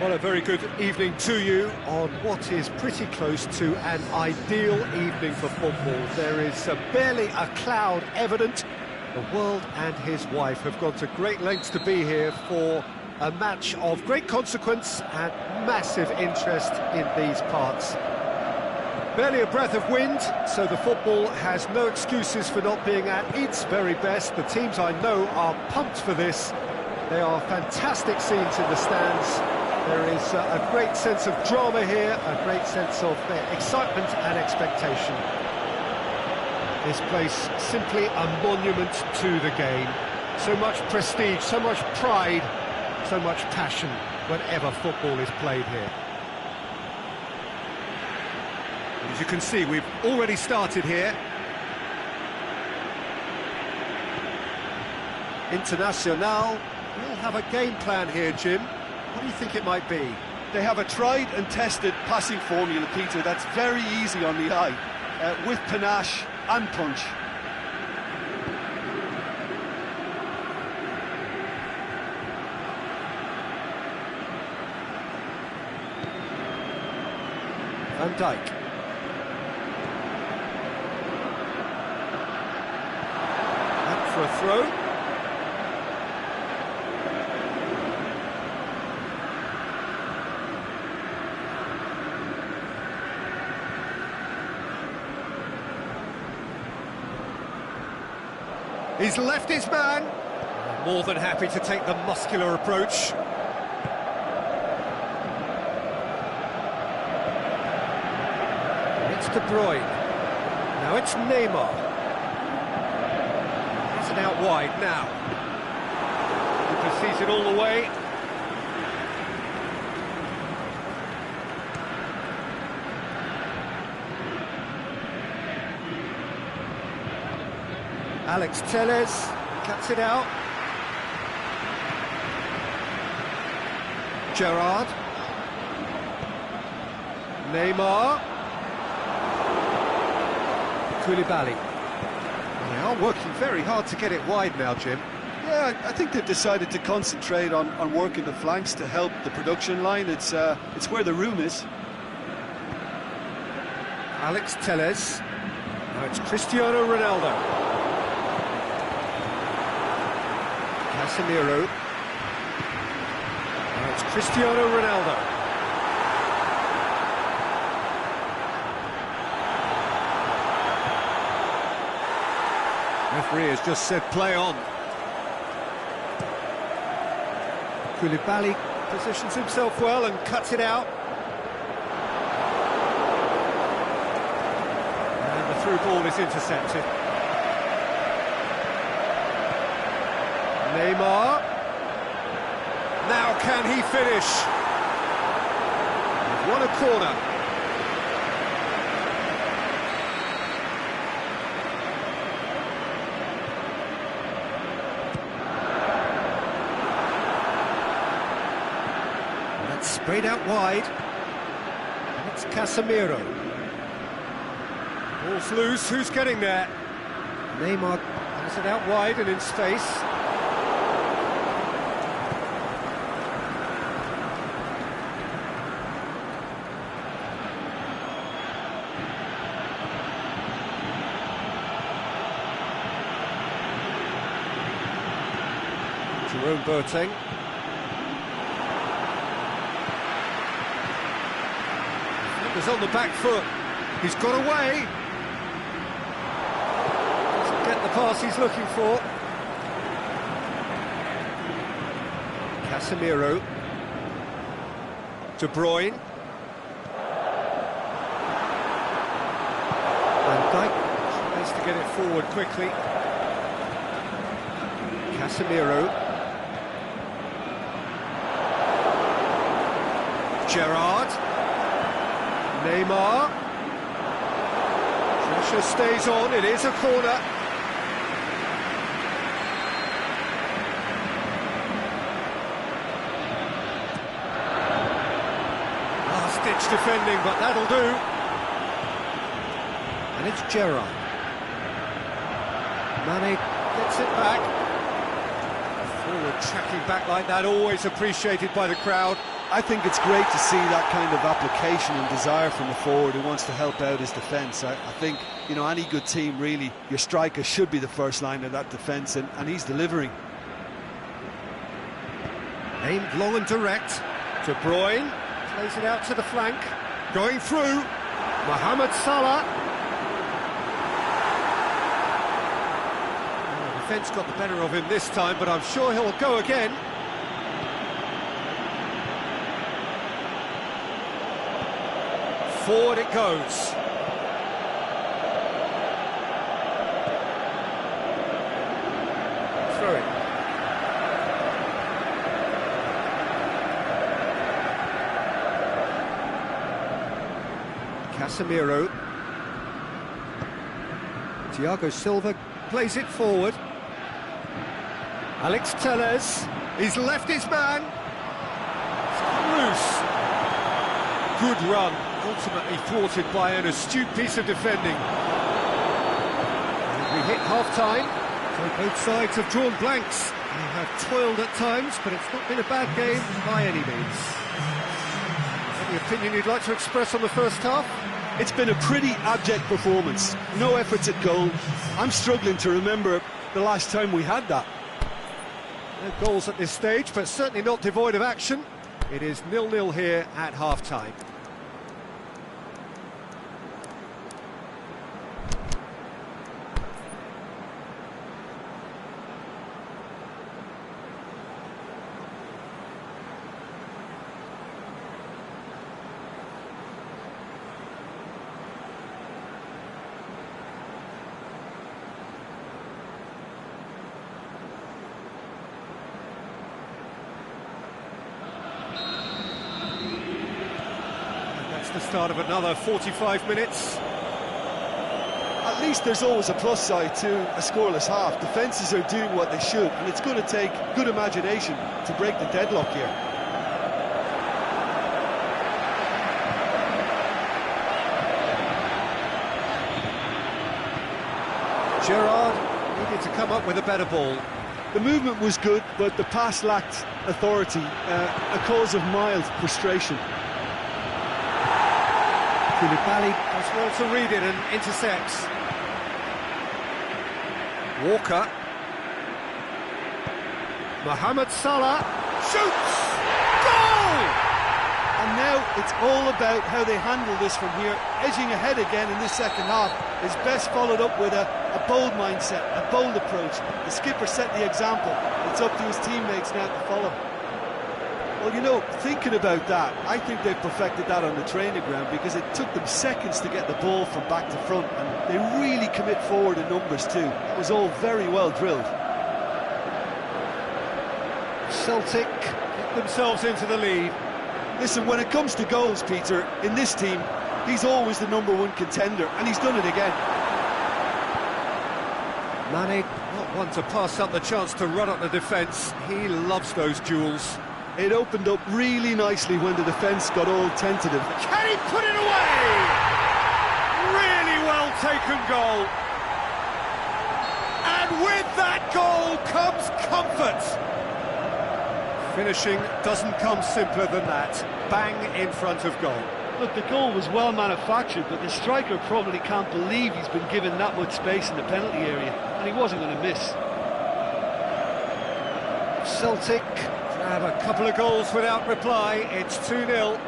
Well, a very good evening to you on what is pretty close to an ideal evening for football. There is barely a cloud evident. The world and his wife have gone to great lengths to be here for a match of great consequence and massive interest in these parts. Barely a breath of wind, so the football has no excuses for not being at its very best. The teams I know are pumped for this. They are fantastic scenes in the stands. There is a great sense of drama here, a great sense of excitement and expectation. This place simply a monument to the game. So much prestige, so much pride, so much passion whenever football is played here. As you can see, we've already started here. Internacional will have a game plan here, Jim. What do you think it might be? They have a tried and tested passing formula, Peter, that's very easy on the eye, with panache and punch. Van Dijk. Up for a throw. He's left his man. More than happy to take the muscular approach. It's De Bruyne. Now it's Neymar. It's an out wide now. He sees it all the way. Alex Telles cuts it out. Gerrard. Neymar. Koulibaly. They are working very hard to get it wide now, Jim. Yeah, I think they've decided to concentrate on working the flanks to help the production line. It's where the room is. Alex Telles. Now it's Cristiano Ronaldo. Casemiro. Now it's Cristiano Ronaldo. Referee has just said play on. Koulibaly positions himself well and cuts it out. And the through ball is intercepted. Neymar. Now can he finish? He's won a corner. That's sprayed out wide. And it's Casemiro. Ball's loose, who's getting there? Neymar has it out wide and in space. Jerome Boateng. Flippers on the back foot. He's got away. Doesn't get the pass he's looking for. Casemiro. De Bruyne. Van Dijk tries to get it forward quickly. Casemiro. Gerrard. Neymar. Pressure stays on, it is a corner. Last-ditch defending, but that'll do. And it's Gerrard. Mane gets it back. Forward tracking back like that, always appreciated by the crowd. I think it's great to see that kind of application and desire from a forward who wants to help out his defence. I think, you know, any good team, really, your striker should be the first line of that defence, and he's delivering. Aimed long and direct. De Bruyne plays it out to the flank. Going through. Mohamed Salah. The defence got the better of him this time, but I'm sure he'll go again. Forward it goes. Through it. Casemiro. Thiago Silva plays it forward. Alex Telles. He's left his man. Loose. Good run. Ultimately thwarted by an astute piece of defending. And we hit half-time, so both sides have drawn blanks. They have toiled at times, but it's not been a bad game by any means. Any opinion you'd like to express on the first half? It's been a pretty abject performance. No efforts at goal. I'm struggling to remember the last time we had that. No goals at this stage, but certainly not devoid of action. It is 0-0 here at half-time. The start of another 45 minutes. At least there's always a plus side to a scoreless half. Defences are doing what they should, and it's going to take good imagination to break the deadlock here. Gerrard needed to come up with a better ball. The movement was good, but the pass lacked authority, a cause of mild frustration. Koulibaly does well to read it and intercepts. Walker. Mohamed Salah shoots! Goal! And now it's all about how they handle this from here. Edging ahead again in this second half is best followed up with a bold mindset, a bold approach. The skipper set the example. It's up to his teammates now to follow. Well, you know, thinking about that, I think they've perfected that on the training ground, because it took them seconds to get the ball from back to front, and they really commit forward in numbers too. It was all very well drilled. Celtic get themselves into the lead. Listen, when it comes to goals, Peter, in this team, he's always the #1 contender, and he's done it again. Mane, not one to pass up the chance to run up the defence. He loves those duels. It opened up really nicely when the defence got all tentative. Can he put it away? Really well taken goal. And with that goal comes comfort. Finishing doesn't come simpler than that. Bang in front of goal. Look, the goal was well manufactured, but the striker probably can't believe he's been given that much space in the penalty area, and he wasn't going to miss. Celtic have a couple of goals without reply. It's 2-0.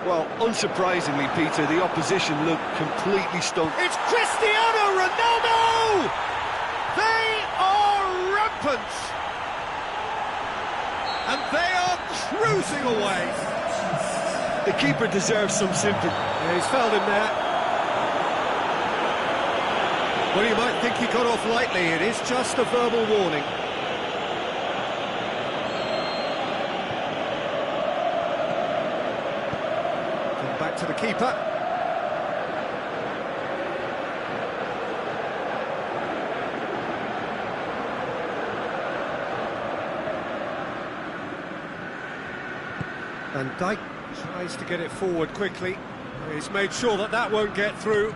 Well, unsurprisingly, Peter, the opposition looked completely stunned. It's Cristiano Ronaldo! They are rampant! And they are cruising away. The keeper deserves some sympathy. Yeah, he's fouled him there. Well, you might think he got off lightly. It is just a verbal warning. Back to the keeper. And Dijk tries to get it forward quickly. He's made sure that that won't get through.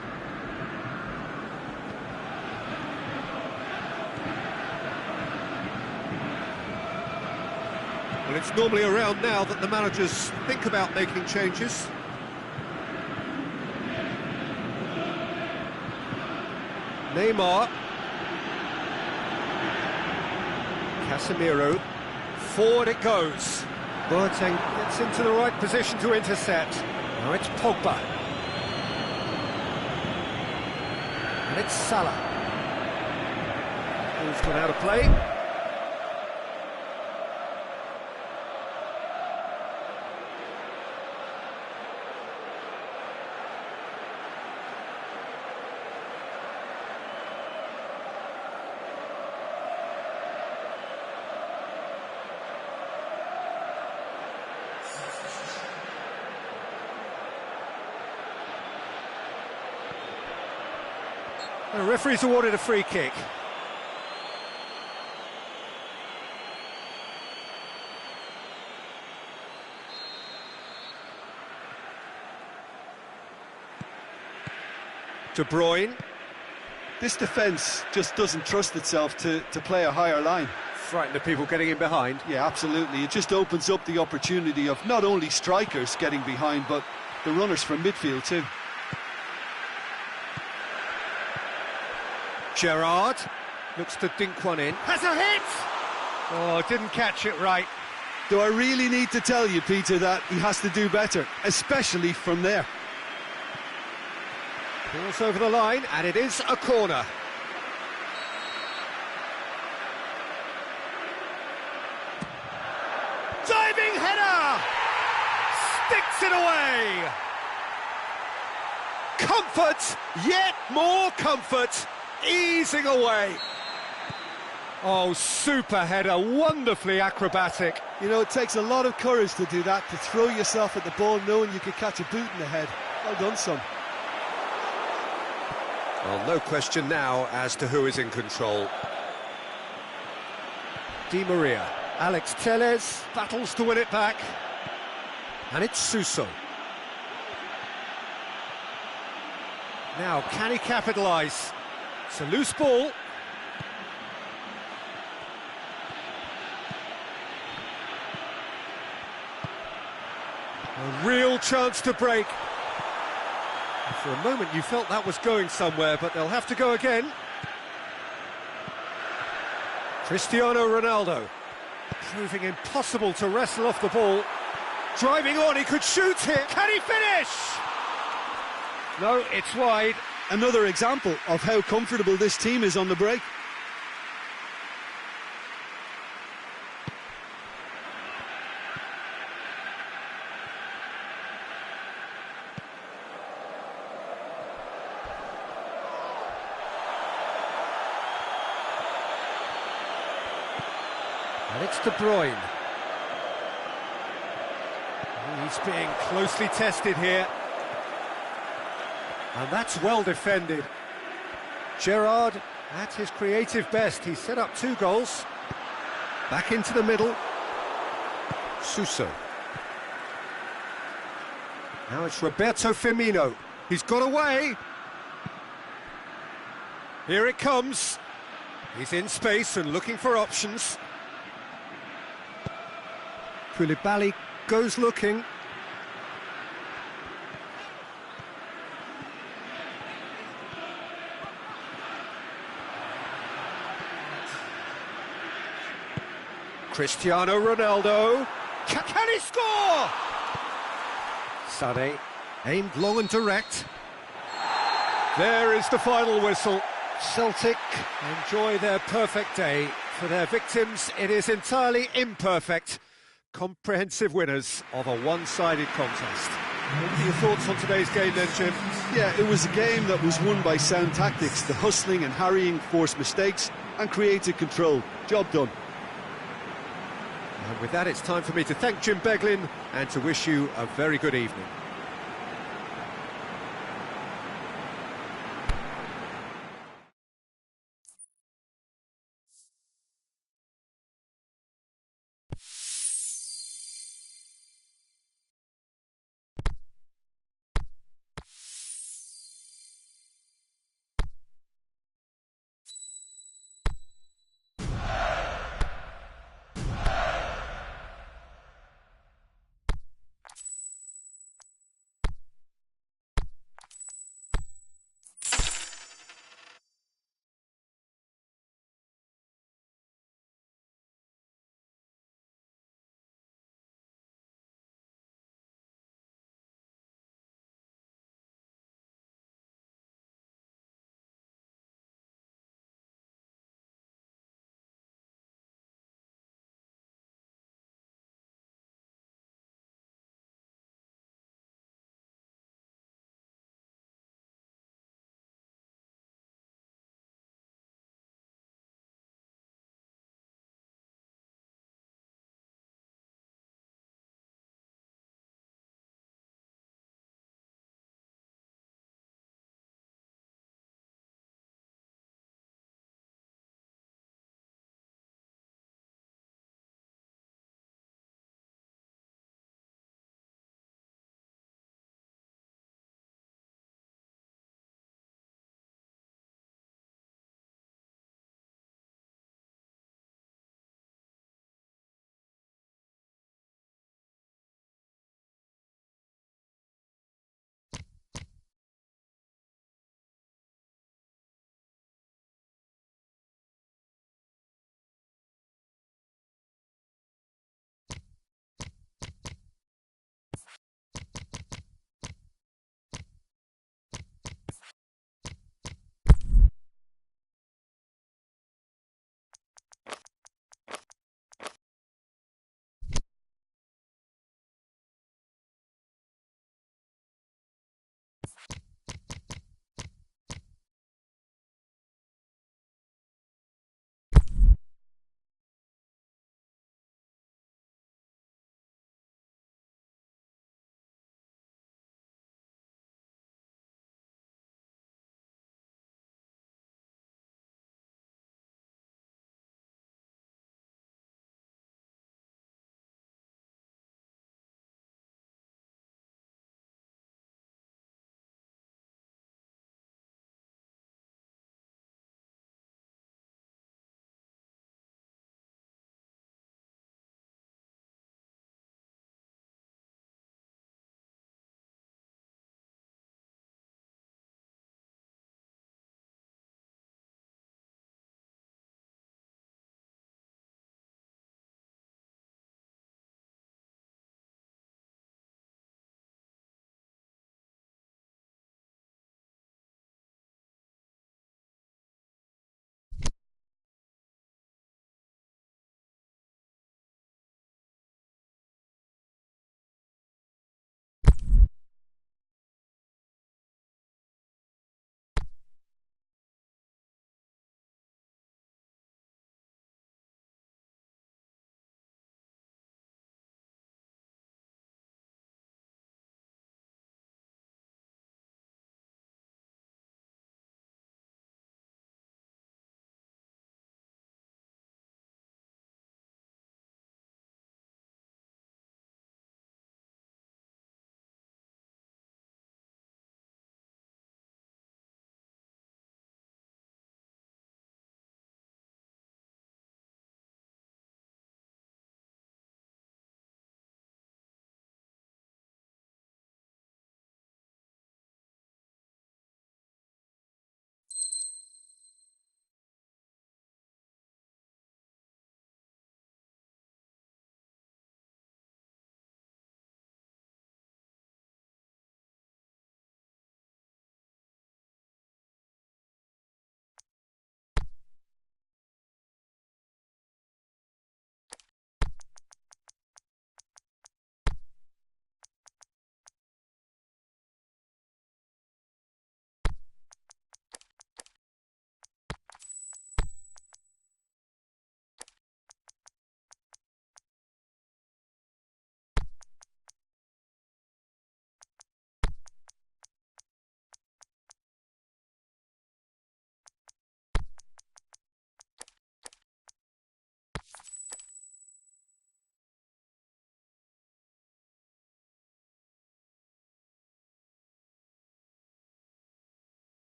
Well, it's normally around now that the managers think about making changes. Neymar. Casemiro. Forward it goes. Boateng gets into the right position to intercept. Now it's Pogba. And it's Salah. Ball's gone out of play. The referee's awarded a free kick. De Bruyne. This defence just doesn't trust itself to play a higher line. Frightened of people getting in behind. Yeah, absolutely. It just opens up the opportunity of not only strikers getting behind, but the runners from midfield too. Gerrard looks to dink one in. Has a hit! Oh, didn't catch it right. Do I really need to tell you, Peter, that he has to do better, especially from there? Ball's over the line, and it is a corner. Diving header! Sticks it away! Comfort, yet more comfort, easing away. Oh, super header, wonderfully acrobatic. You know, it takes a lot of courage to do that, to throw yourself at the ball knowing you could catch a boot in the head. Well done, son. Well, no question now as to who is in control. Di Maria. Alex Telles battles to win it back. And it's Suso. Now, can he capitalise? It's a loose ball. A real chance to break. For a moment you felt that was going somewhere, but they'll have to go again. Cristiano Ronaldo. Proving impossible to wrestle off the ball. Driving on, he could shoot here. Can he finish? No, it's wide. Another example of how comfortable this team is on the break. And it's De Bruyne. He's being closely tested here. And that's well defended. Gerrard at his creative best. He set up 2 goals. Back into the middle. Suso. Now it's Roberto Firmino. He's got away. Here it comes. He's in space and looking for options. Koulibaly goes looking. Cristiano Ronaldo. Can he score? Sané aimed long and direct. There is the final whistle. Celtic enjoy their perfect day. For their victims, it is entirely imperfect. Comprehensive winners of a one-sided contest. What are your thoughts on today's game then, Jim? Yeah, it was a game that was won by sound tactics. The hustling and harrying forced mistakes and created control. Job done. And with that, it's time for me to thank Jim Beglin and to wish you a very good evening.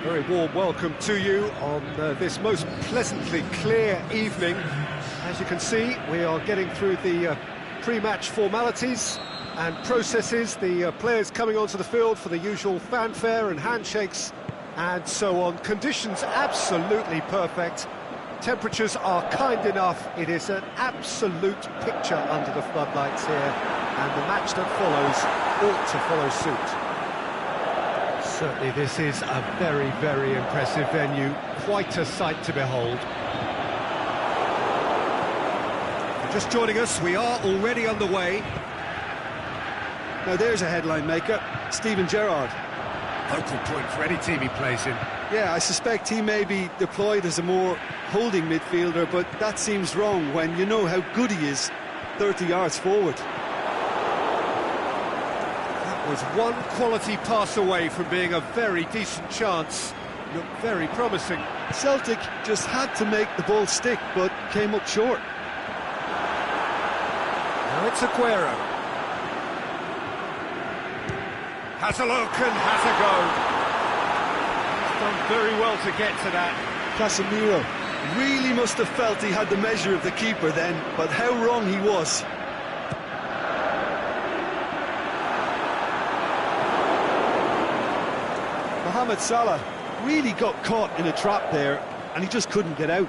A very warm welcome to you on this most pleasantly clear evening. As you can see, we are getting through the pre-match formalities and processes, the players coming onto the field for the usual fanfare and handshakes and so on. Conditions absolutely perfect. Temperatures are kind enough. It is an absolute picture under the floodlights here, and the match that follows ought to follow suit. Certainly this is a very, very impressive venue. Quite a sight to behold. Just joining us, we are already underway. Now there's a headline maker, Steven Gerrard. Focal point for any team he plays in. Yeah, I suspect he may be deployed as a more holding midfielder, but that seems wrong when you know how good he is 30 yards forward. That was one quality pass away from being a very decent chance. Looked very promising. Celtic just had to make the ball stick, but came up short. Now it's Aguero. Has a look and has a go. He's done very well to get to that. Casemiro really must have felt he had the measure of the keeper then, but how wrong he was. Mohamed Salah really got caught in a trap there, and he just couldn't get out.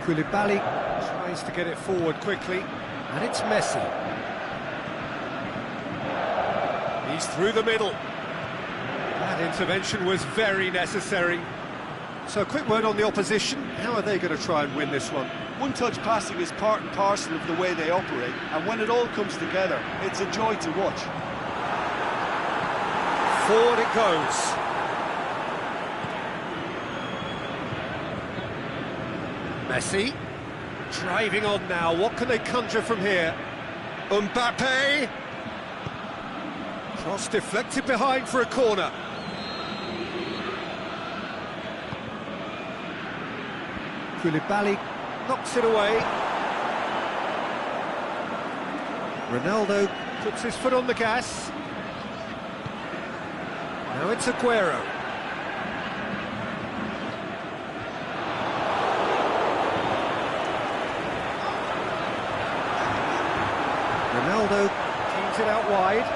Koulibaly tries to get it forward quickly, and it's Messi. He's through the middle. That intervention was very necessary. So a quick word on the opposition. How are they going to try and win this one? One-touch passing is part and parcel of the way they operate, and when it all comes together, it's a joy to watch. Forward it goes. Messi, driving on now. What can they conjure from here? Mbappe. Cross deflected behind for a corner. Koulibaly knocks it away. Ronaldo puts his foot on the gas. Now it's Aguero. Ronaldo keeps it out wide.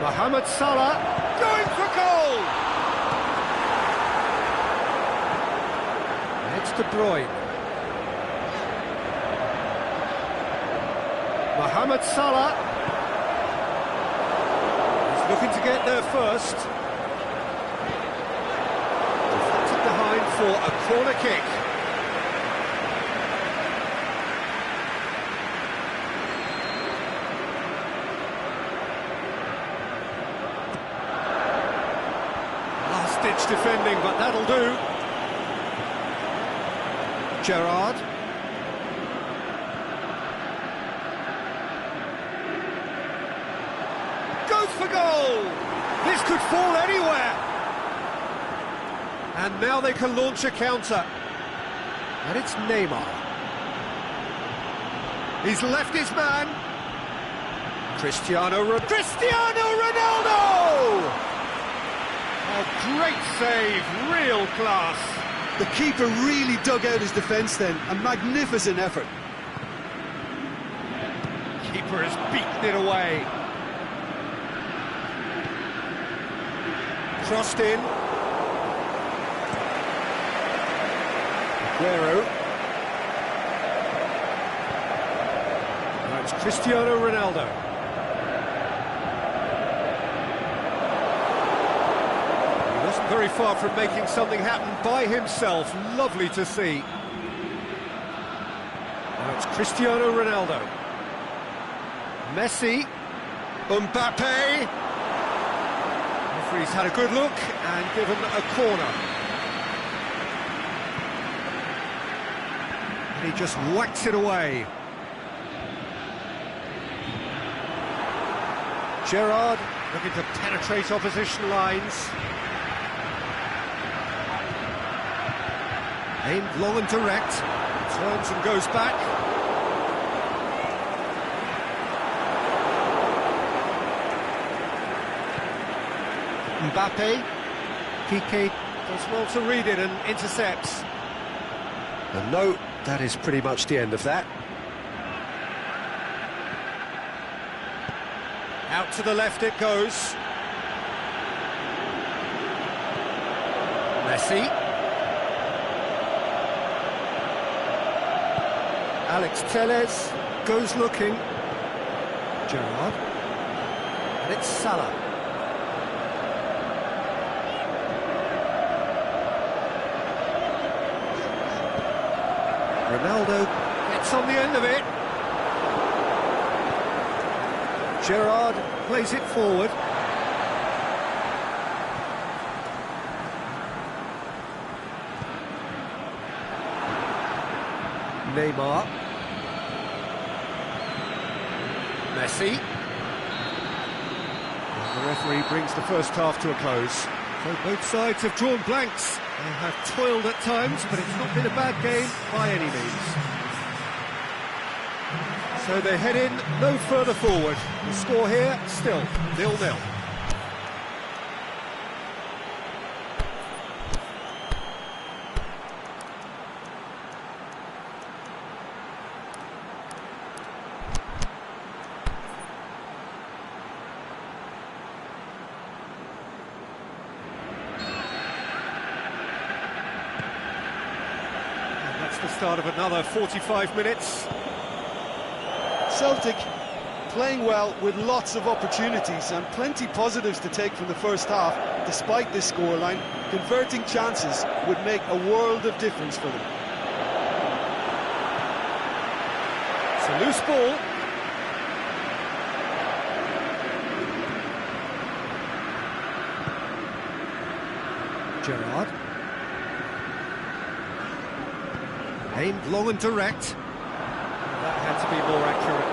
Mohamed Salah going for goal! It's De Bruyne. Mohamed Salah. He's looking to get there first. Deflected behind for a corner kick. Last-ditch defending, but that'll do. Gerrard. Goes for goal! This could fall anywhere! And now they can launch a counter. And it's Neymar. He's left his man. Cristiano Ronaldo! A great save, real class. The keeper really dug out his defence then, a magnificent effort. Keeper has beaten it away. Crossed in. Aguero. Now it's Cristiano Ronaldo. Very far from making something happen by himself. Lovely to see. Now it's Cristiano Ronaldo. Messi. Mbappe. Referee's had a good look and given a corner. And he just whacks it away. Gerrard looking to penetrate opposition lines. Aimed long and direct, turns and goes back. Mbappe. Piqué does well to read it and intercepts. And no, that is pretty much the end of that. Out to the left it goes. Messi. Alex Telles goes looking. Gerrard. And it's Salah. Ronaldo gets on the end of it. Gerrard plays it forward. Neymar. Messi. And the referee brings the first half to a close. So both sides have drawn blanks. They have toiled at times, but it's not been a bad game by any means. So they head in no further forward. The score here, still 0-0. That's the start of another 45 minutes. Celtic playing well with lots of opportunities and plenty positives to take from the first half. Despite this scoreline, converting chances would make a world of difference for them. It's a loose ball. Gerrard. Aimed long and direct. That had to be more accurate.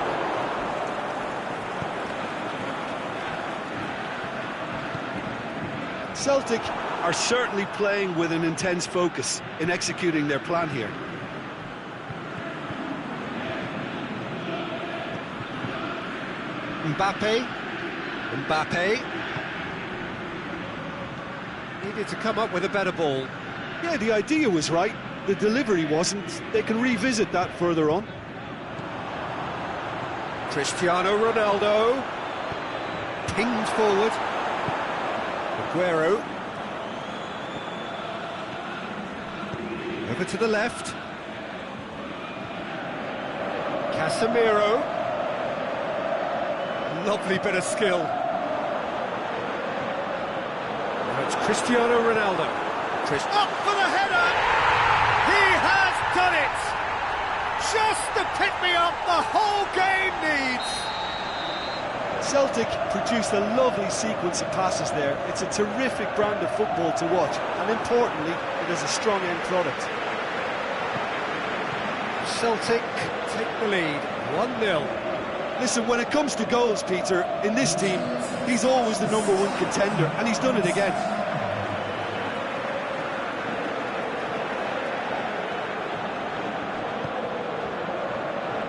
Celtic are certainly playing with an intense focus in executing their plan here. Mbappe. Needed to come up with a better ball. Yeah, the idea was right. The delivery wasn't. They can revisit that further on. Cristiano Ronaldo. Pinged forward. Aguero. Over to the left. Casemiro. Lovely bit of skill. Now it's Cristiano Ronaldo. Up for the header! He has done it! Just the pick-me-up the whole game needs! Celtic produced a lovely sequence of passes there. It's a terrific brand of football to watch, and importantly, it is a strong end product. Celtic take the lead, 1-0. Listen, when it comes to goals, Peter, in this team, he's always the #1 contender, and he's done it again.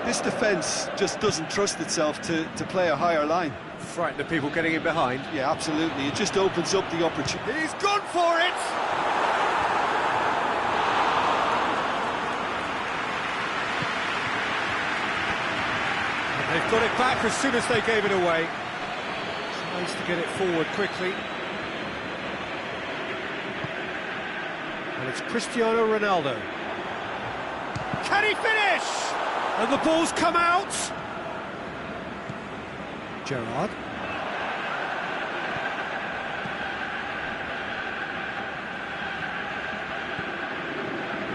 This defence just doesn't trust itself to play a higher line. Frighten the people getting in behind. Yeah, absolutely. It just opens up the opportunity. He's gone for it! And they've got it back as soon as they gave it away. Tries to get it forward quickly. And it's Cristiano Ronaldo. Can he finish? And the ball's come out. Gerrard.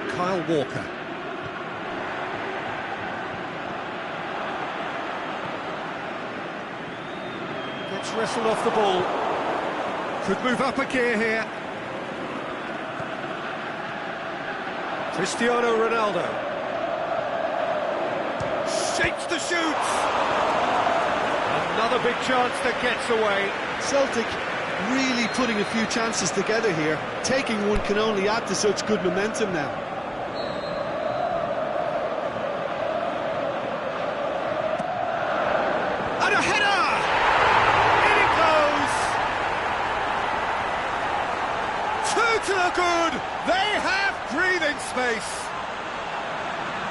Kyle Walker. Gets wrestled off the ball. Could move up a gear here. Cristiano Ronaldo. Shapes to shoot! Another big chance that gets away. Celtic really putting a few chances together here. Taking one can only add to such good momentum now. And a header! In it goes! good! They have breathing space!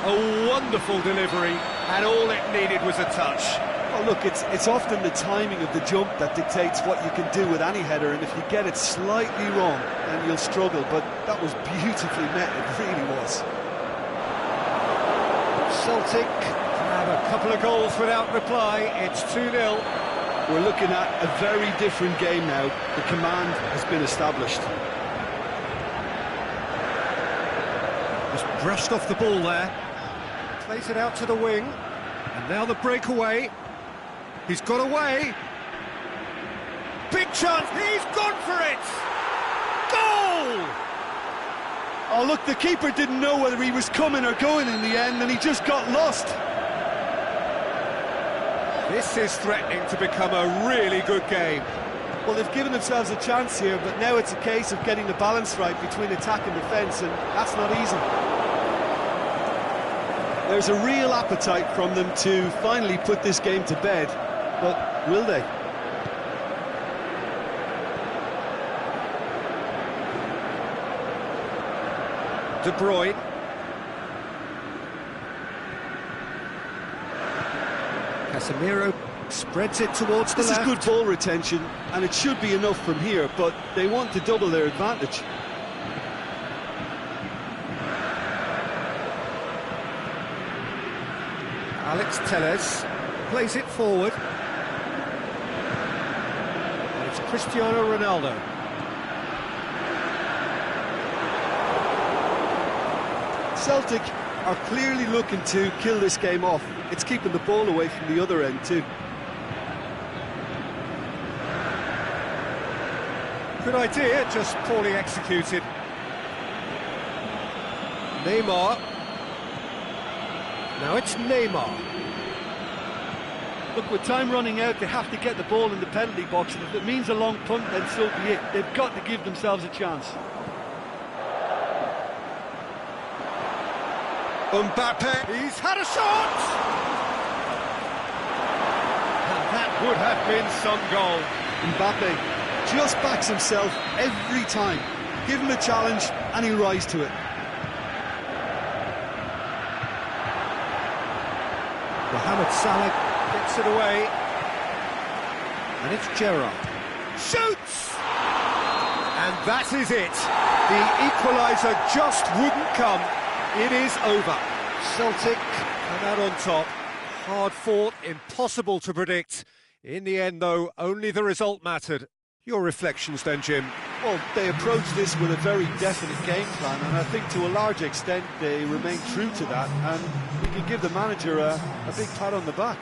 A wonderful delivery, and all it needed was a touch. Well, look, it's often the timing of the jump that dictates what you can do with any header, and if you get it slightly wrong, then you'll struggle, but that was beautifully met, it really was. Celtic have a couple of goals without reply, it's 2-0. We're looking at a very different game now. The command has been established. Just brushed off the ball there. Plays it out to the wing. And now the breakaway. He's got away. Big chance. He's gone for it. Goal! Oh, look, the keeper didn't know whether he was coming or going in the end, and he just got lost. This is threatening to become a really good game. Well, they've given themselves a chance here, but now it's a case of getting the balance right between attack and defence, and that's not easy. There's a real appetite from them to finally put this game to bed, but will they? De Bruyne. Casemiro spreads it towards the left. This is good ball retention, and it should be enough from here, but they want to double their advantage. Alex Telles plays it forward. And it's Cristiano Ronaldo. Celtic are clearly looking to kill this game off. It's keeping the ball away from the other end too. Good idea, just poorly executed. Neymar. Now it's Neymar. Look, with time running out, they have to get the ball in the penalty box, and if it means a long punt, then so be it. They've got to give themselves a chance. Mbappe, he's had a shot! And that would have been some goal. Mbappe just backs himself every time. Give him a challenge and he'll rise to it. Mohamed Salah gets it away. And it's Gerrard. Shoots! And that is it. The equaliser just wouldn't come. It is over. Celtic come out on top. Hard fought, impossible to predict. In the end, though, only the result mattered. Your reflections then, Jim? Well, they approached this with a very definite game plan, and I think to a large extent they remain true to that, and we can give the manager a big pat on the back.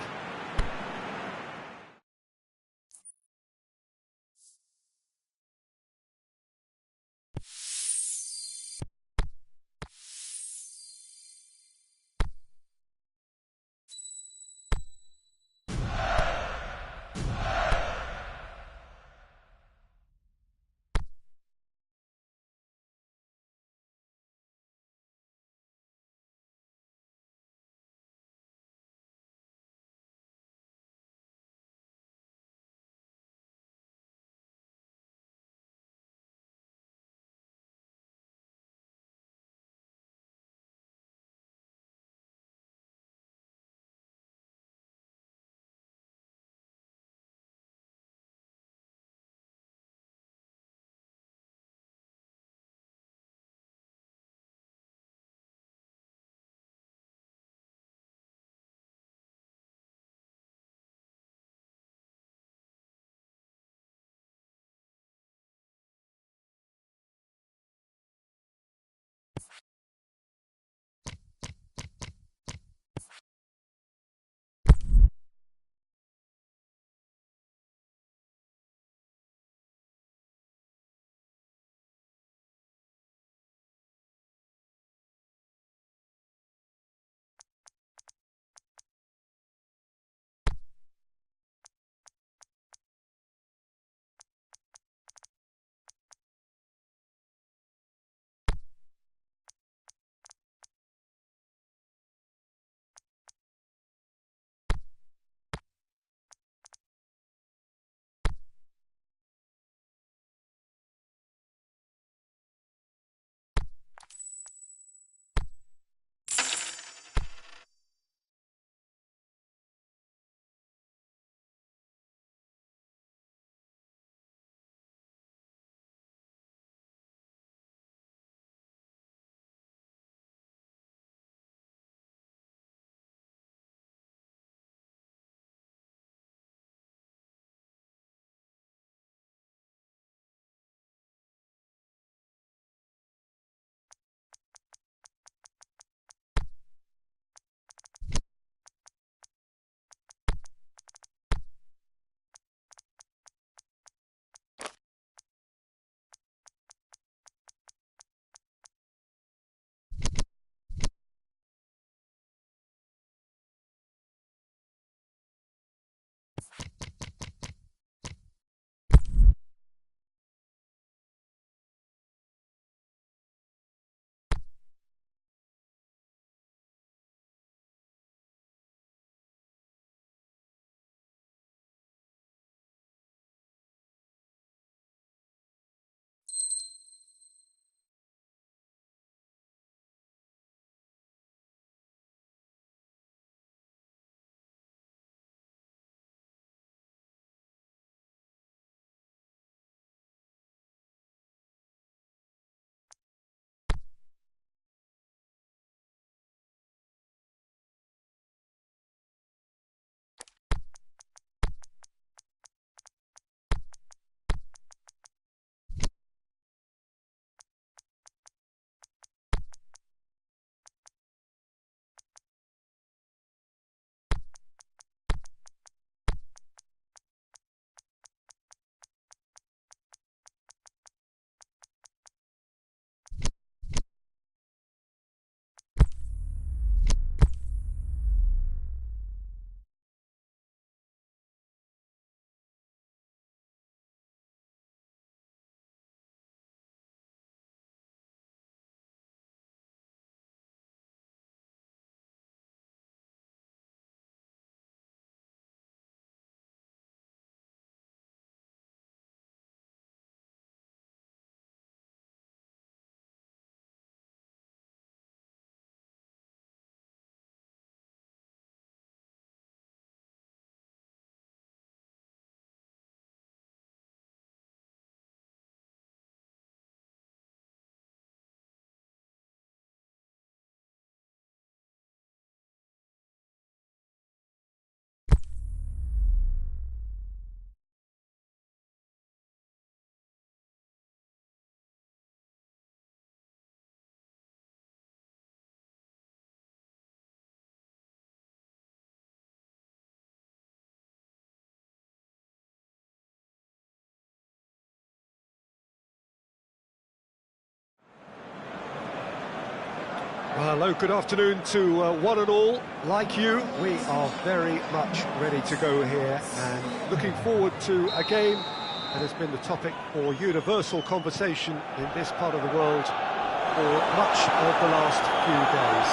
Hello, good afternoon to one and all. Like you, we are very much ready to go here and looking forward to a game that has been the topic for universal conversation in this part of the world for much of the last few days.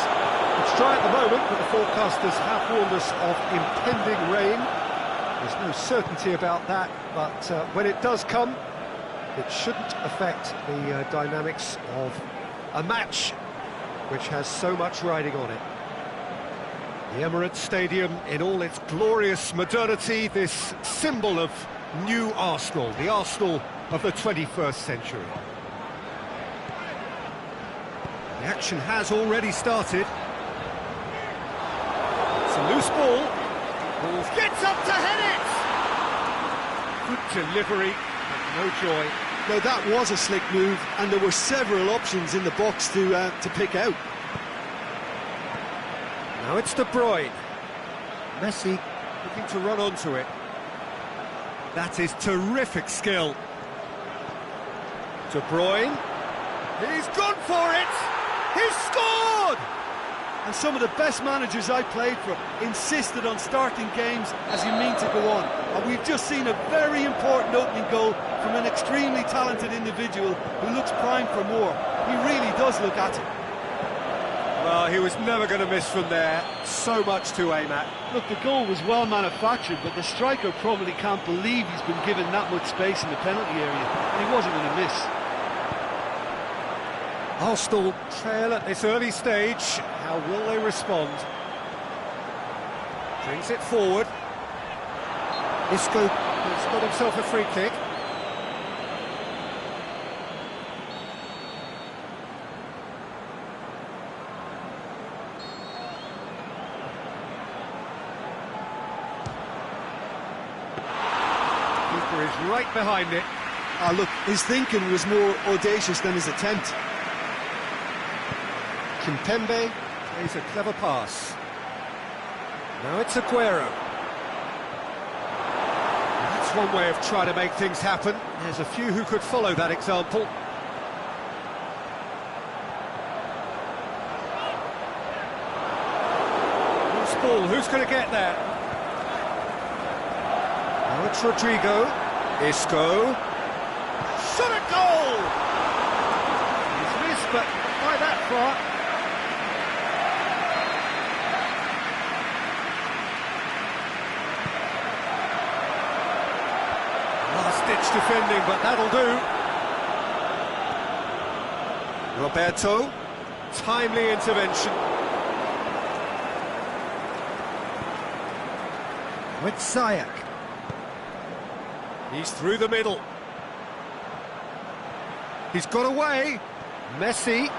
It's dry at the moment, but the forecasters have warned us of impending rain. There's no certainty about that, but when it does come, it shouldn't affect the dynamics of a match which has so much riding on it. The Emirates Stadium in all its glorious modernity, this symbol of new Arsenal, the Arsenal of the 21st century. The action has already started. It's a loose ball. Ball gets up to head it! Good delivery, but no joy. Now that was a slick move, and there were several options in the box to pick out. Now it's De Bruyne. Messi looking to run onto it. That is terrific skill. De Bruyne. He's gone for it! He's scored! And some of the best managers I played for insisted on starting games as you mean to go on. And we've just seen a very important opening goal from an extremely talented individual who looks primed for more. He really does look at it. Well, he was never going to miss from there. So much to aim at. Look, the goal was well manufactured, but the striker probably can't believe he's been given that much space in the penalty area, and he wasn't going to miss. Arsenal trail at this early stage. How will they respond? Brings it forward. Isco has got himself a free kick. Keeper is right behind it. Look, his thinking was more audacious than his attempt. Kimpembe plays a clever pass. Now it's Aguero. That's one way of trying to make things happen. There's a few who could follow that example. Loose ball, who's going to get there? Now it's Rodrigo. Isco. Shot a goal! He's missed, but not by that far. Last-ditch defending, but that'll do. Roberto, timely intervention. With Ziyech. He's through the middle. He's got away. Messi.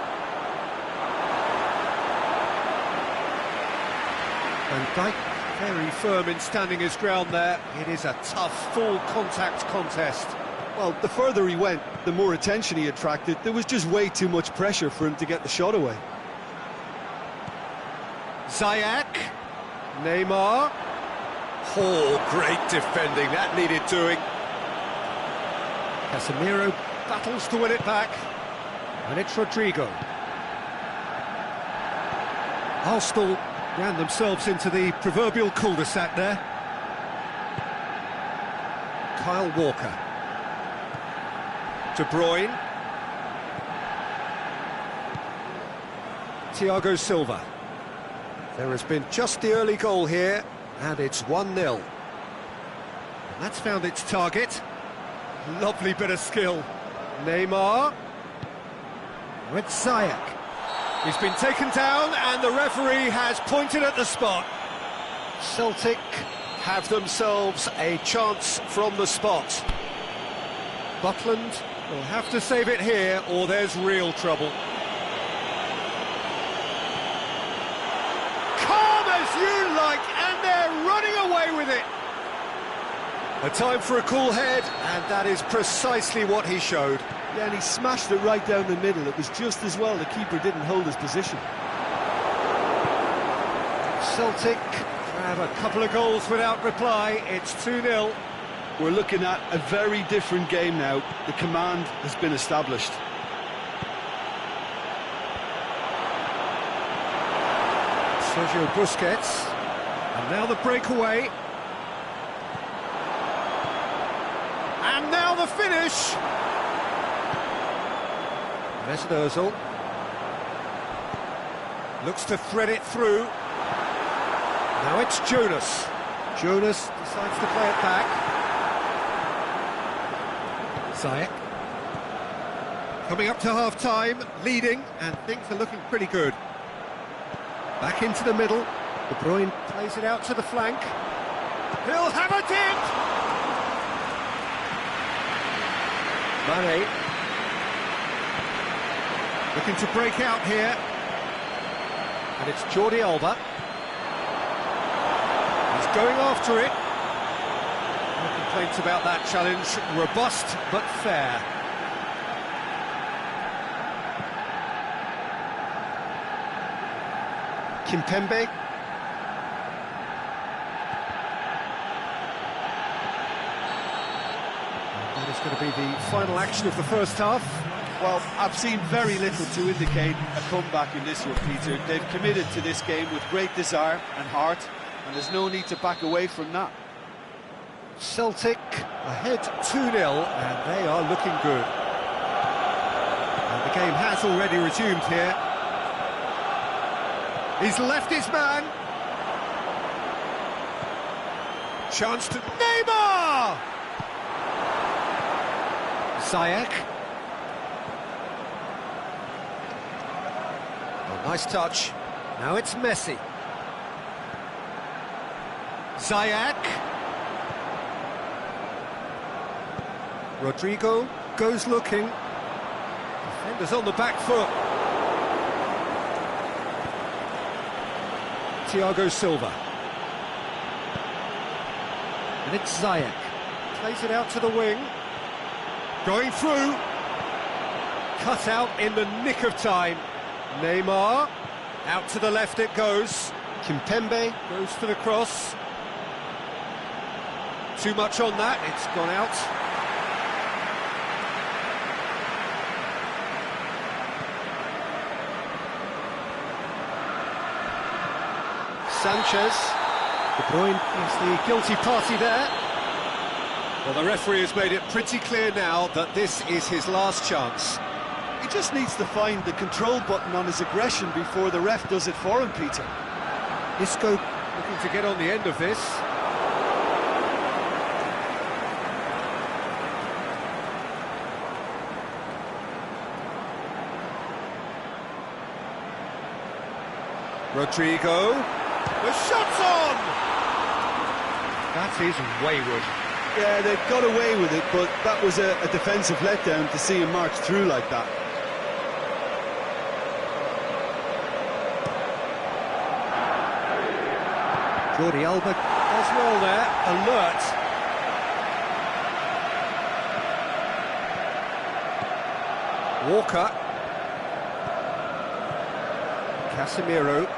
Van Dijk very firm in standing his ground there. It is a tough, full-contact contest. Well, the further he went, the more attention he attracted. There was just way too much pressure for him to get the shot away. Ziyech. Neymar. Oh, great defending. That needed doing. Casemiro battles to win it back. And it's Rodrigo. Arsenal ran themselves into the proverbial cul-de-sac there. Kyle Walker. De Bruyne. Thiago Silva. There has been just the early goal here, and it's 1-0. That's found its target. Lovely bit of skill. Neymar. With Ziyech. He's been taken down, and the referee has pointed at the spot. Celtic have themselves a chance from the spot. Butland will have to save it here, or there's real trouble. Calm as you like, and they're running away with it. A time for a cool head, and that is precisely what he showed. Yeah, and he smashed it right down the middle. It was just as well the keeper didn't hold his position. Celtic have a couple of goals without reply. It's 2-0. We're looking at a very different game now. The command has been established. Sergio Busquets. And now the breakaway. And now the finish! Mesut Ozil looks to thread it through. Now it's Jonas. Jonas decides to play it back. Ziyech. Coming up to half-time, leading, and things are looking pretty good. Back into the middle. De Bruyne plays it out to the flank. He'll have it in! Mane. Looking to break out here. And it's Jordi Alba. He's going after it. No complaints about that challenge. Robust, but fair. Kimpembe. That is going to be the final action of the first half. Well, I've seen very little to indicate a comeback in this one, Peter. They've committed to this game with great desire and heart, and there's no need to back away from that. Celtic ahead 2-0, and they are looking good. And the game has already resumed here. He's left his man. Chance to Neymar! Ziyech. Oh, nice touch. Now it's Messi. Ziyech. Rodrigo goes looking. Defenders on the back foot. Thiago Silva. And it's Ziyech. Plays it out to the wing. Going through. Cut out in the nick of time. Neymar. Out to the left it goes. Kimpembe goes for the cross. Too much on that, it's gone out. Sanchez. De Bruyne is the guilty party there. Well, the referee has made it pretty clear now that this is his last chance. He just needs to find the control button on his aggression before the ref does it for him, Peter. Isco looking to get on the end of this. Rodrigo. The shot's on! That is wayward. Yeah, they got away with it, but that was a defensive letdown to see him march through like that. Jordi Alba does well there, alert. Walker. Casemiro.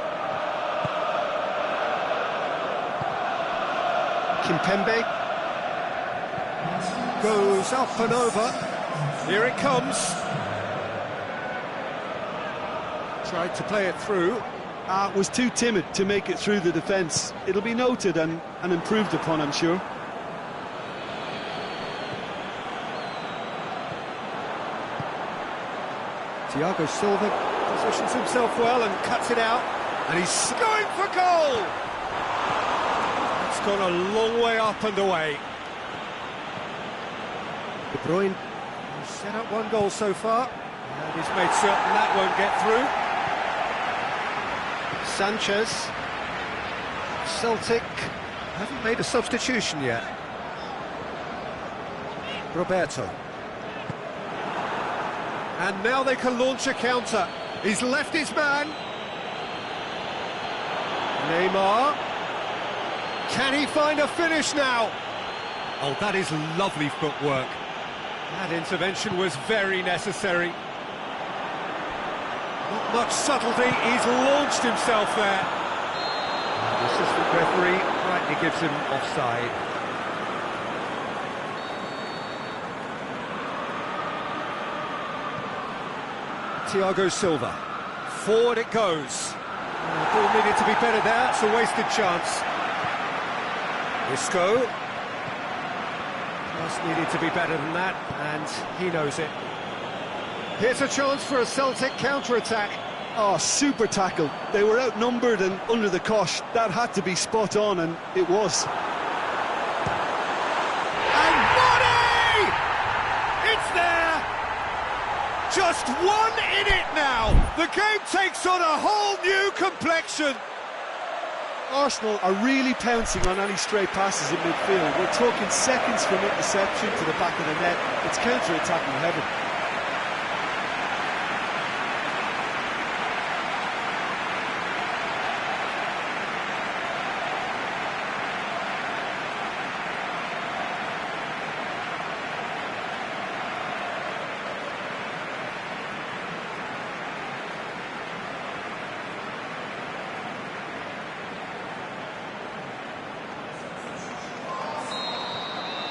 Kimpembe. Goes up and over. Here it comes. Tried to play it through. Was too timid to make it through the defence. It'll be noted and improved upon, I'm sure. Thiago Silva positions himself well and cuts it out. And he's going for goal! It's gone a long way up and away. De Bruyne has set up one goal so far. And he's made certain that won't get through. Sanchez. Celtic haven't made a substitution yet. Roberto. And now they can launch a counter. He's left his man. Neymar. Can he find a finish now? Oh, that is lovely footwork. That intervention was very necessary. Not much subtlety, he's launched himself there. And the assistant referee rightly gives him offside. Thiago Silva. Forward it goes. Ball needed to be better there, it's a wasted chance. Isco. Pass needed to be better than that, and he knows it. Here's a chance for a Celtic counter-attack. Oh, super tackle. They were outnumbered and under the cosh. That had to be spot on, and it was. And Body! It's there! Just one in it now! The game takes on a whole new complexion! Arsenal are really pouncing on any stray passes in midfield. We're talking seconds from interception to the back of the net. It's counter-attacking heaven.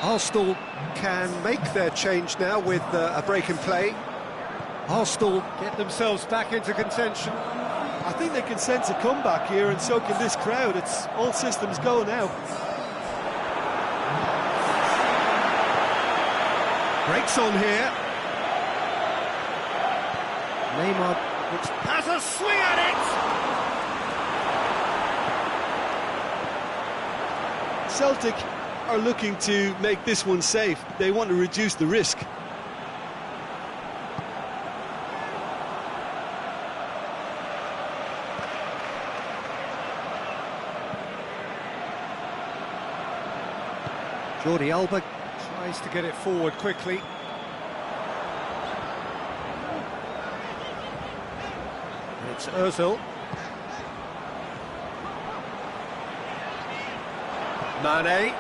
Arsenal can make their change now with a break in play. Arsenal get themselves back into contention. I think they can sense a comeback here, and so can this crowd. It's all systems go now. Breaks on here. Neymar has a swing at it! Celtic are looking to make this one safe. They want to reduce the risk. Jordi Alba tries to get it forward quickly. And it's Ozil. Mane.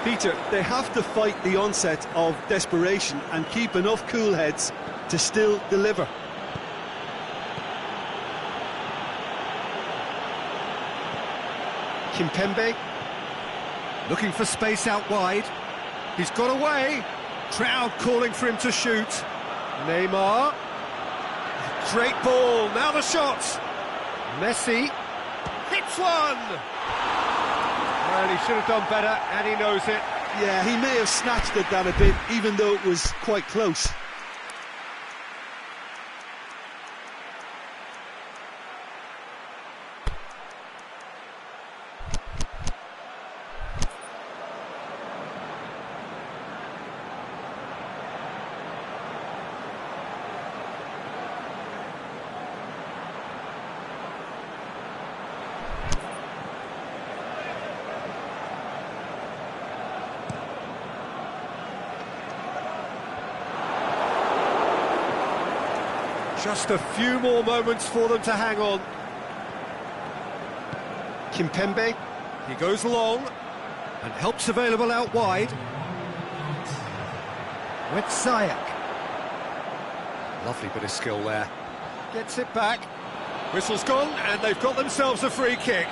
Peter, they have to fight the onset of desperation and keep enough cool heads to still deliver. Kimpembe, looking for space out wide. He's got away. Crowd calling for him to shoot. Neymar. Great ball. Now the shot. Messi hits one. Well, he should have done better, and he knows it. Yeah, he may have snatched at that a bit, even though it was quite close. Just a few more moments for them to hang on. Kimpembe, he goes long and helps available out wide. With Zayak. Lovely bit of skill there. Gets it back. Whistle's gone and they've got themselves a free kick.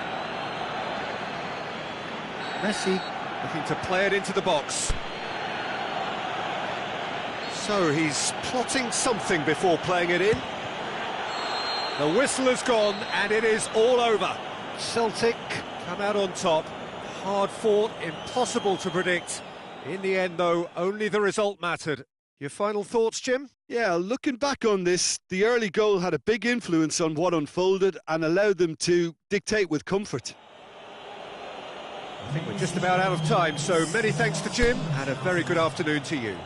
Messi looking to play it into the box. So he's plotting something before playing it in. The whistle has gone and it is all over. Celtic come out on top. Hard fought, impossible to predict. In the end, though, only the result mattered. Your final thoughts, Jim? Yeah, looking back on this, the early goal had a big influence on what unfolded and allowed them to dictate with comfort. I think we're just about out of time, so many thanks to Jim and a very good afternoon to you.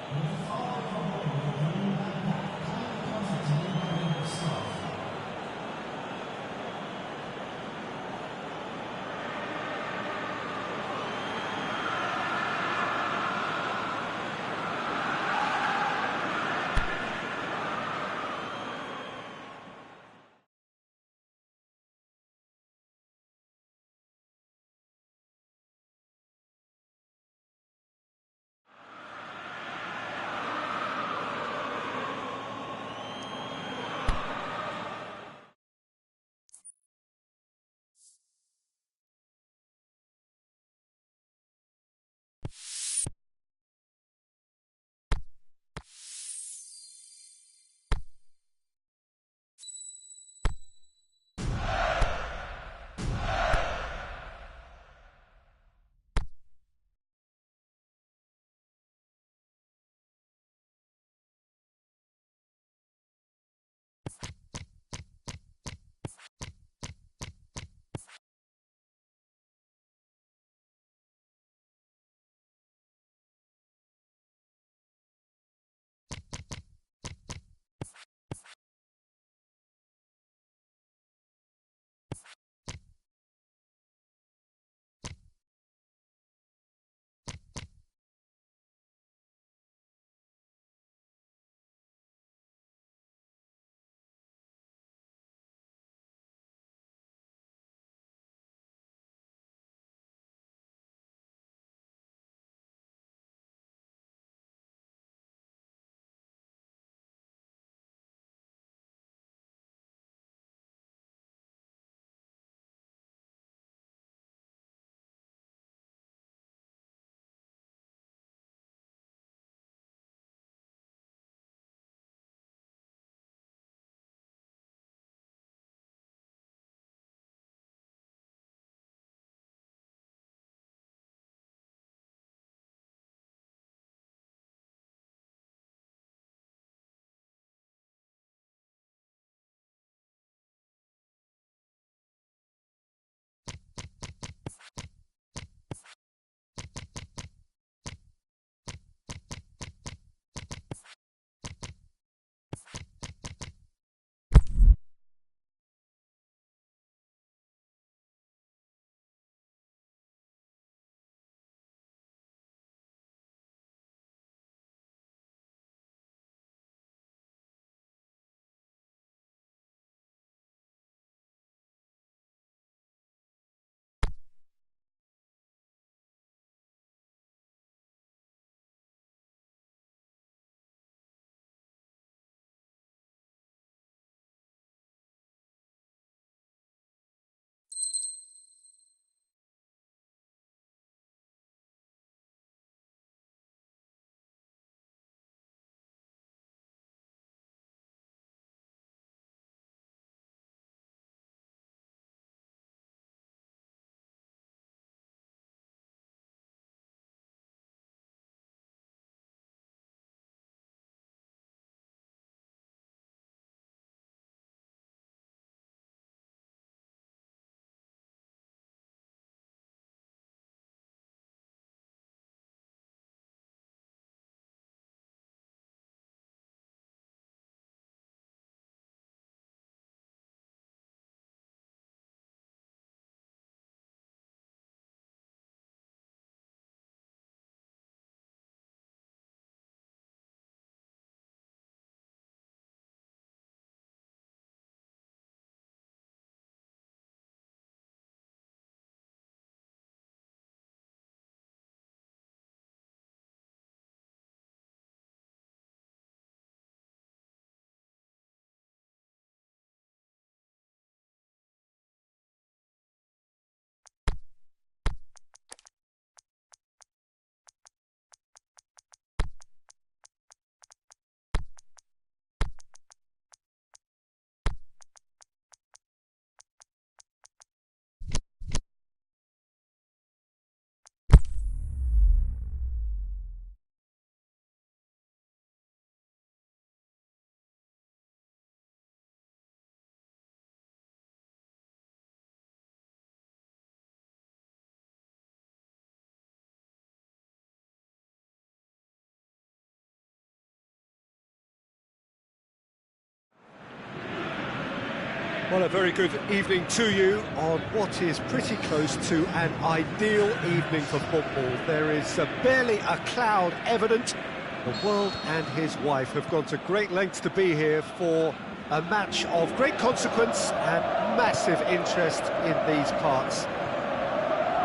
Well, a very good evening to you on what is pretty close to an ideal evening for football. There is barely a cloud evident. The world and his wife have gone to great lengths to be here for a match of great consequence and massive interest in these parts.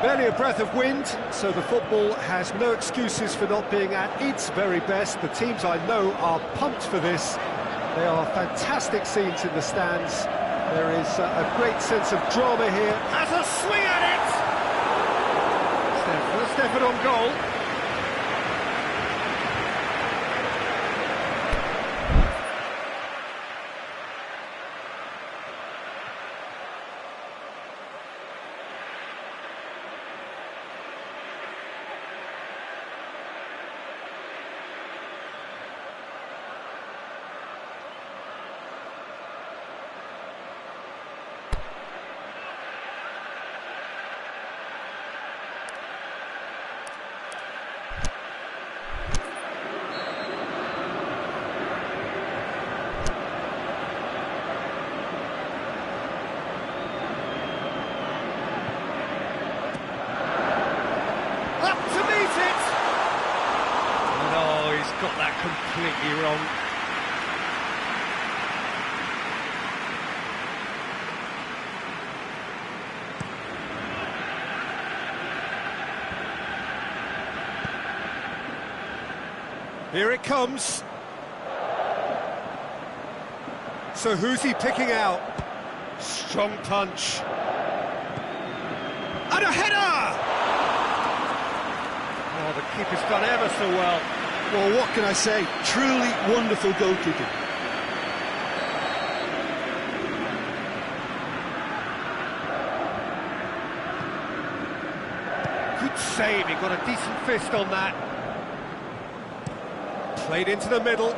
Barely a breath of wind, so the football has no excuses for not being at its very best. The teams I know are pumped for this. They are fantastic scenes in the stands. There is a great sense of drama here. Has a swing at it! First effort on goal. Got that completely wrong. Here it comes. So who's he picking out? Strong punch. And a header! Oh, the keeper's done ever so well. Well, what can I say? Truly wonderful goalkeeping. Good save, he got a decent fist on that. Played into the middle.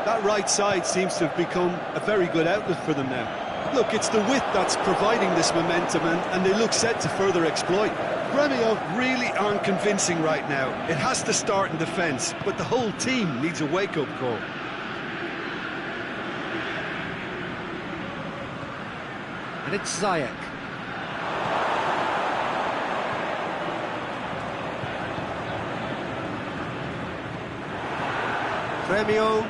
That right side seems to have become a very good outlet for them now. Look, it's the width that's providing this momentum, and they look set to further exploit. Gremio really aren't convincing right now. It has to start in defence, but the whole team needs a wake-up call. And it's Ziyech. Gremio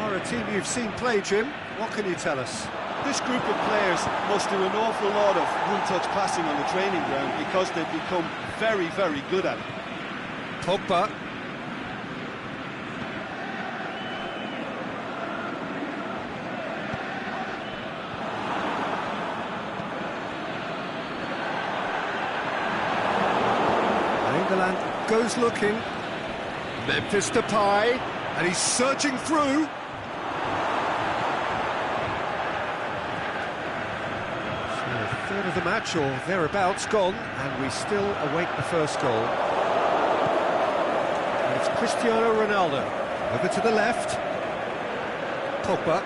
are a team you've seen play, Jim. What can you tell us? This group of players must do an awful lot of one-touch passing on the training ground because they've become very, very good at it. Pogba. England goes looking. Memphis Depay, and he's surging through. Third of the match, or thereabouts, gone, and we still await the first goal. And it's Cristiano Ronaldo. Over to the left. Pogba.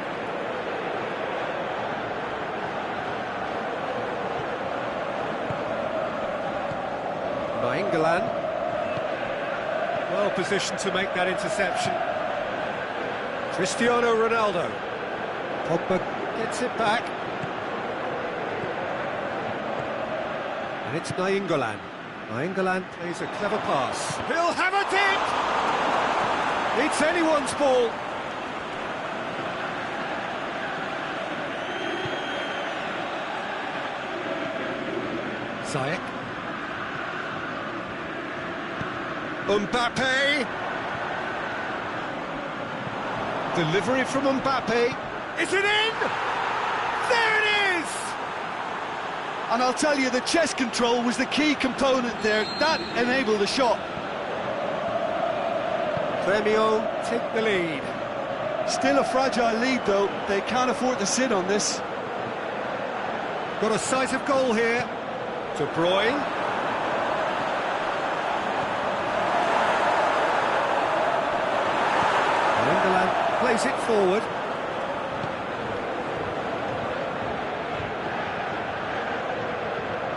Nainggolan. Well positioned to make that interception. Cristiano Ronaldo. Pogba gets it back. And it's Nainggolan. Nainggolan plays a clever pass. He'll have it in! It's anyone's ball. Ziyech. Mbappe. Delivery from Mbappe. Is it in? There it is! And I'll tell you, the chest control was the key component there. That enabled the shot. Gremio take the lead. Still a fragile lead, though. They can't afford to sit on this. Got a sight of goal here. De Bruyne. England plays it forward.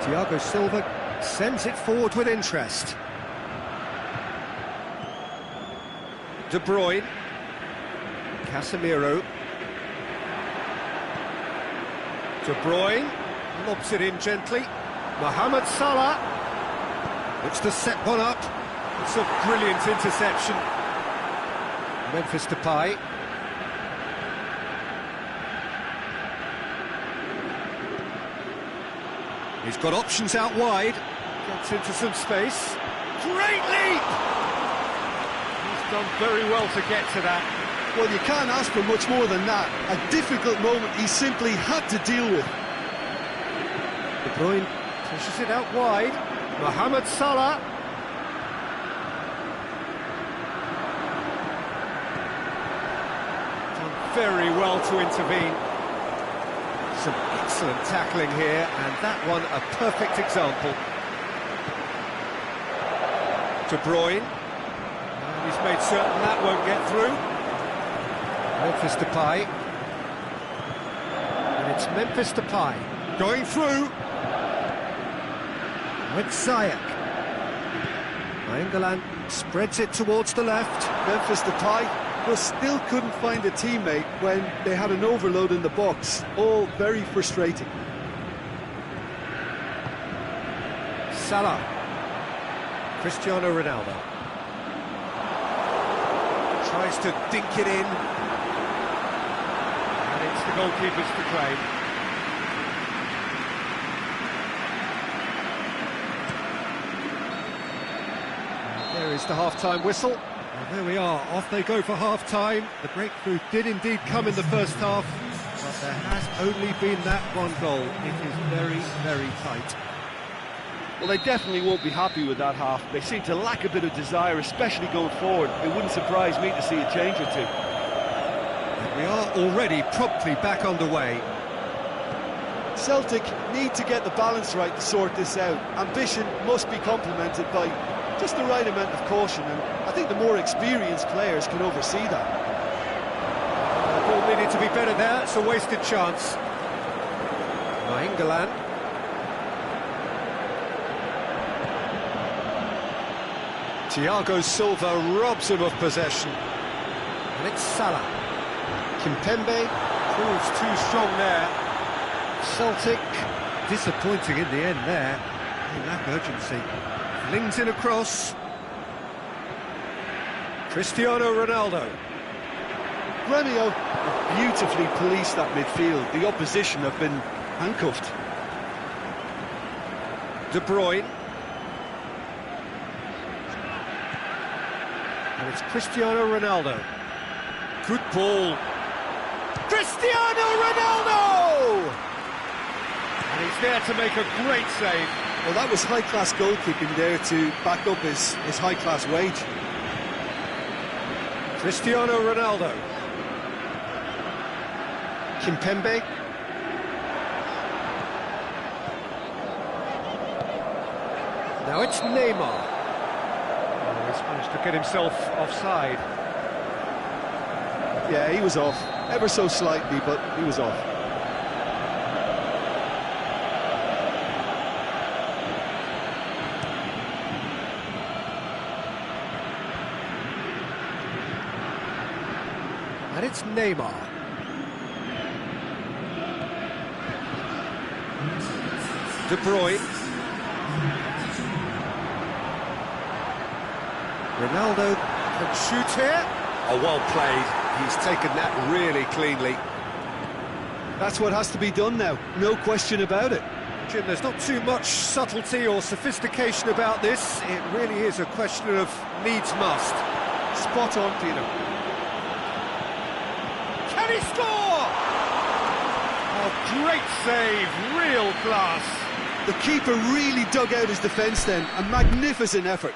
Thiago Silva sends it forward with interest. De Bruyne. Casemiro. De Bruyne lobs it in gently. Mohamed Salah looks to set one up. It's a brilliant interception. Memphis Depay. He's got options out wide. Gets into some space. Great leap! He's done very well to get to that. Well, you can't ask for much more than that. A difficult moment he simply had to deal with. De Bruyne pushes it out wide. Mohamed Salah. Done very well to intervene. Some excellent tackling here, and that one a perfect example. De Bruyne. And he's made certain that won't get through. Memphis Depay. And it's Memphis Depay going through. With Ziyech. Nainggolan spreads it towards the left. Memphis Depay, but still couldn't find a teammate when they had an overload in the box. All very frustrating. Salah. Cristiano Ronaldo. Tries to dink it in. And it's the goalkeeper's to claim. There is the half-time whistle. And there we are, off they go for half-time. The breakthrough did indeed come in the first half, but there has only been that one goal. It is very, very tight. Well, they definitely won't be happy with that half. They seem to lack a bit of desire, especially going forward. It wouldn't surprise me to see a change or two. And we are already promptly back underway. Celtic need to get the balance right to sort this out. Ambition must be complemented by just the right amount of caution, and I think the more experienced players can oversee that. The ball needed to be better there, it's a wasted chance. Nainggolan. Thiago Silva robs him of possession. And it's Salah. Kimpembe proves too strong there. Celtic disappointing in the end there. They lack urgency. Flings in across. Cristiano Ronaldo. Gremio have beautifully policed that midfield. The opposition have been handcuffed. De Bruyne. And it's Cristiano Ronaldo. Good ball. Cristiano Ronaldo! And he's there to make a great save. Well, that was high-class goalkeeping there to back up his high-class wage. Cristiano Ronaldo. Kimpembe. Now it's Neymar. Oh, he's managed to get himself offside. Yeah, he was off. Ever so slightly, but he was off. And it's Neymar. De Bruyne. Ronaldo can shoot here. Oh, well played. He's taken that really cleanly. That's what has to be done now, no question about it. Jim, there's not too much subtlety or sophistication about this. It really is a question of needs must. Spot on, Peter. Can he score? Oh, great save, real class. The keeper really dug out his defence then, a magnificent effort.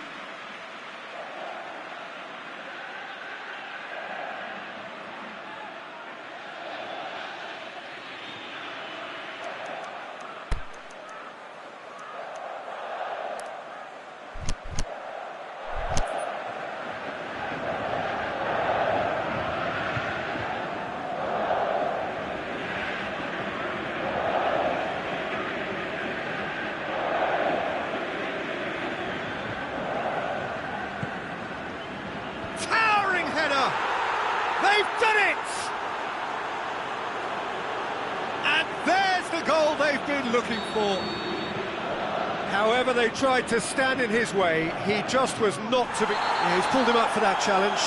looking for. However they tried to stand in his way, he just was not to be... Yeah, he's pulled him up for that challenge.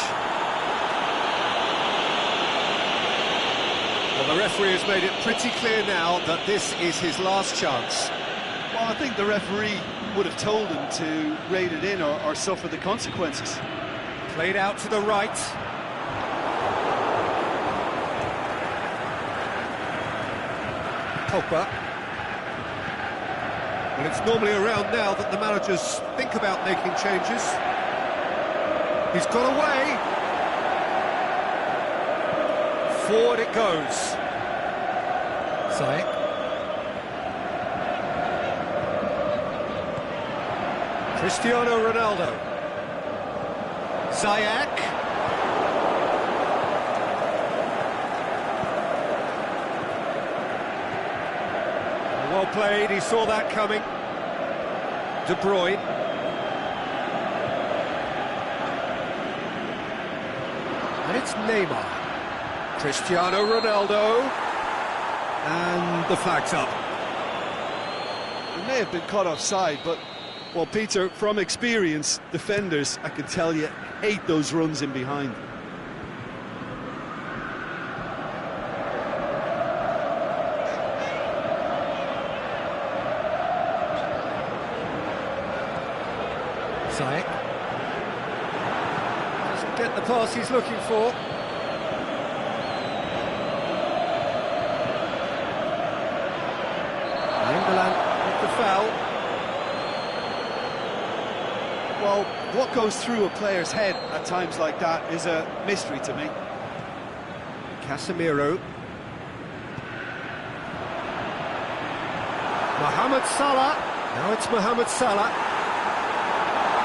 Well, the referee has made it pretty clear now that this is his last chance. Well, I think the referee would have told him to rate it in or suffer the consequences. Played out to the right. Pogba. Well, it's normally around now that the managers think about making changes. He's got away. Forward it goes. Ziyech. Cristiano Ronaldo. Ziyech. Well played, he saw that coming. De Bruyne. And it's Neymar. Cristiano Ronaldo. And the flag's up. He may have been caught offside, but, well, Peter, from experience, defenders, I can tell you, hate those runs in behind. Ziyech doesn't get the pass he's looking for. England with the foul. Well, what goes through a player's head at times like that is a mystery to me. Casemiro. Mohamed Salah. Now it's Mohamed Salah.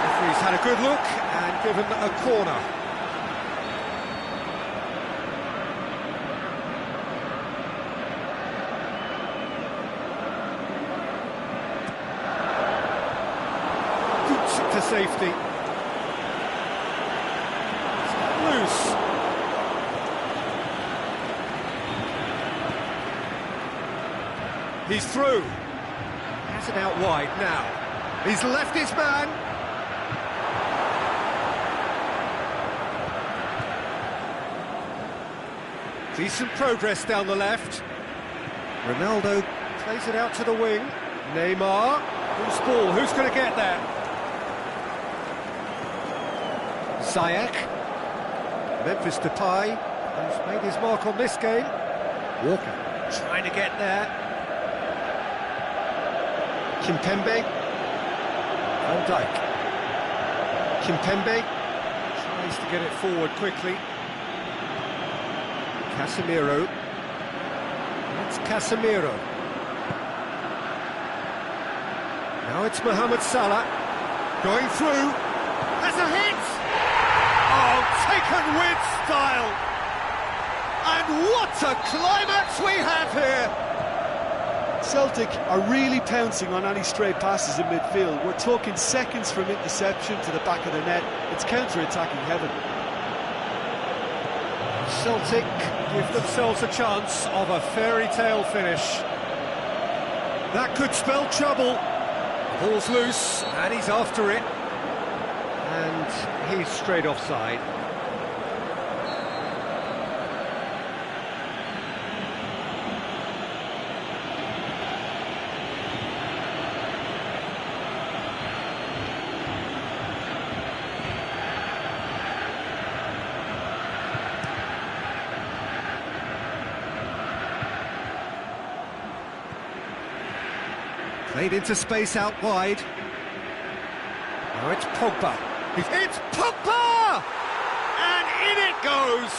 Referee's had a good look and given a corner. Boots it to safety. It's loose. He's through. Has it out wide now. He's left his man. Decent progress down the left. Ronaldo plays it out to the wing. Neymar. Who's ball? Who's going to get there? Ziyech. Memphis Depay, who's made his mark on this game. Walker trying to get there. Kimpembe. Van Dijk. Kimpembe tries to get it forward quickly. Casemiro. It's Casemiro. Now it's Mohamed Salah. Going through. Has a hit! Oh, taken with style! And what a climax we have here! Celtic are really pouncing on any stray passes in midfield. We're talking seconds from interception to the back of the net. It's counter-attacking heaven. Celtic give themselves a chance of a fairy tale finish. That could spell trouble. The ball's loose and he's after it. And he's straight offside. Played into space out wide. Now it's Pogba. It's Pogba! And in it goes!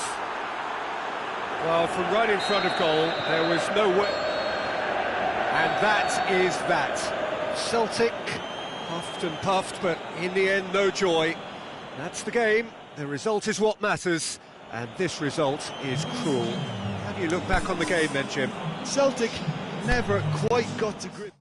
Well, from right in front of goal, there was no way. And that is that. Celtic puffed and puffed, but in the end, no joy. That's the game. The result is what matters, and this result is cruel. How do you look back on the game then, Jim? Celtic never quite got to grip.